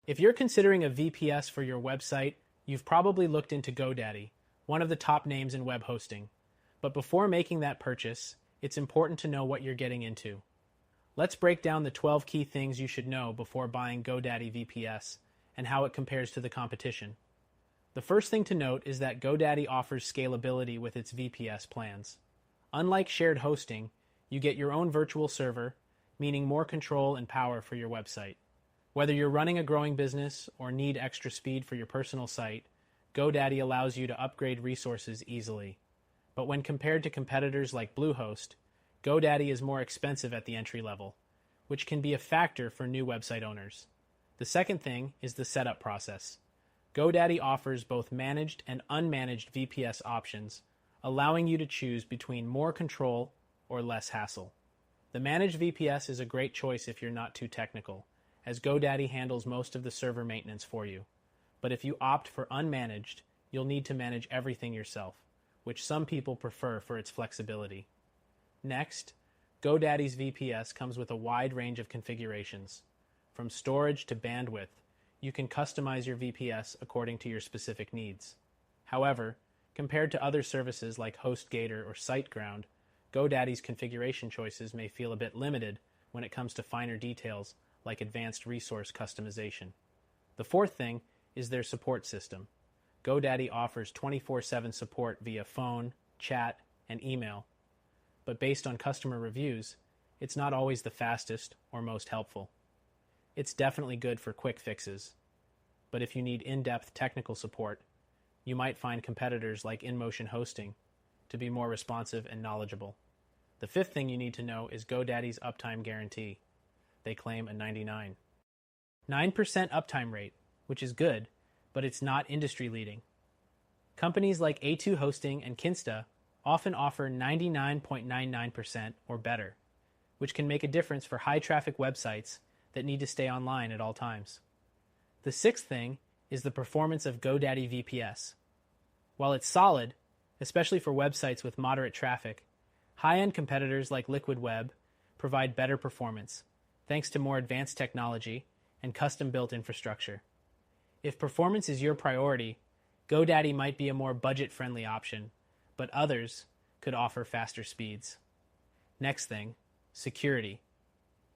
If you're considering a VPS for your website, you've probably looked into GoDaddy, one of the top names in web hosting. But before making that purchase, it's important to know what you're getting into. Let's break down the 12 key things you should know before buying GoDaddy VPS and how it compares to the competition. The first thing to note is that GoDaddy offers scalability with its VPS plans. Unlike shared hosting, you get your own virtual server, meaning more control and power for your website. Whether you're running a growing business or need extra speed for your personal site, GoDaddy allows you to upgrade resources easily. But when compared to competitors like Bluehost, GoDaddy is more expensive at the entry level, which can be a factor for new website owners. The second thing is the setup process. GoDaddy offers both managed and unmanaged VPS options, allowing you to choose between more control or less hassle. The managed VPS is a great choice if you're not too technical, as GoDaddy handles most of the server maintenance for you. But if you opt for unmanaged, you'll need to manage everything yourself, which some people prefer for its flexibility. Next, GoDaddy's VPS comes with a wide range of configurations. From storage to bandwidth, you can customize your VPS according to your specific needs. However, compared to other services like HostGator or SiteGround, GoDaddy's configuration choices may feel a bit limited when it comes to finer details like advanced resource customization. The fourth thing is their support system. GoDaddy offers 24/7 support via phone, chat, and email, but based on customer reviews, it's not always the fastest or most helpful. It's definitely good for quick fixes, but if you need in-depth technical support, you might find competitors like InMotion Hosting to be more responsive and knowledgeable. The fifth thing you need to know is GoDaddy's uptime guarantee. They claim a 99.9% uptime rate, which is good, but it's not industry leading. Companies like A2 Hosting and Kinsta often offer 99.99% or better, which can make a difference for high traffic websites that need to stay online at all times. The sixth thing is the performance of GoDaddy VPS. While it's solid, especially for websites with moderate traffic, high-end competitors like Liquid Web provide better performance, thanks to more advanced technology and custom-built infrastructure. If performance is your priority, GoDaddy might be a more budget-friendly option, but others could offer faster speeds. Next thing, security.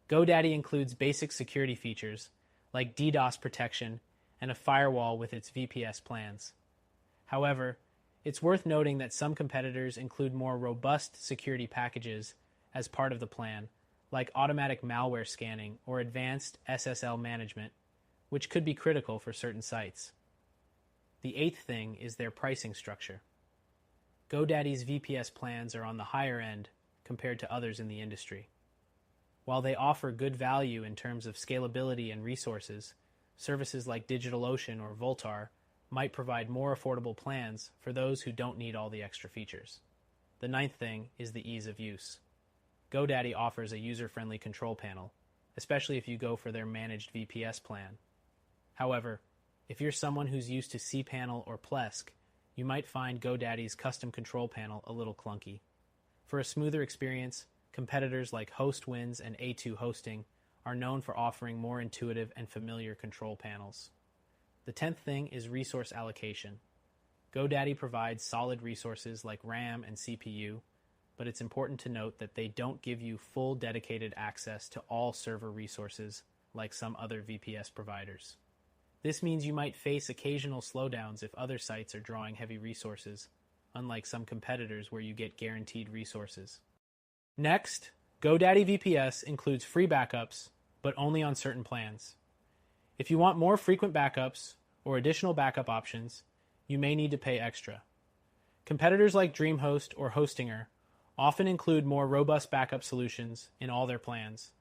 GoDaddy includes basic security features like DDoS protection and a firewall with its VPS plans. However, it's worth noting that some competitors include more robust security packages as part of the plan, like automatic malware scanning or advanced SSL management, which could be critical for certain sites. The eighth thing is their pricing structure. GoDaddy's VPS plans are on the higher end compared to others in the industry. While they offer good value in terms of scalability and resources, services like DigitalOcean or Voltar might provide more affordable plans for those who don't need all the extra features. The ninth thing is the ease of use. GoDaddy offers a user-friendly control panel, especially if you go for their managed VPS plan. However, if you're someone who's used to cPanel or Plesk, you might find GoDaddy's custom control panel a little clunky. For a smoother experience, competitors like HostWinds and A2 Hosting are known for offering more intuitive and familiar control panels. The 10th thing is resource allocation. GoDaddy provides solid resources like RAM and CPU, but it's important to note that they don't give you full dedicated access to all server resources like some other VPS providers. This means you might face occasional slowdowns if other sites are drawing heavy resources, unlike some competitors where you get guaranteed resources. Next, GoDaddy VPS includes free backups, but only on certain plans. If you want more frequent backups or additional backup options, you may need to pay extra. Competitors like DreamHost or Hostinger often include more robust backup solutions in all their plans,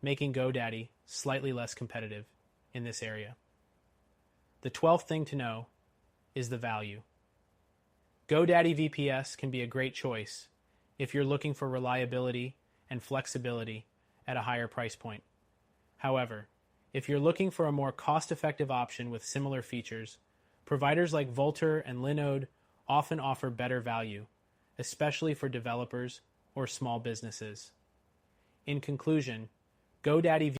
making GoDaddy slightly less competitive in this area. The 12th thing to know is the value. GoDaddy VPS can be a great choice if you're looking for reliability and flexibility at a higher price point. However, if you're looking for a more cost-effective option with similar features, providers like Vultr and Linode often offer better value, especially for developers or small businesses. In conclusion, GoDaddy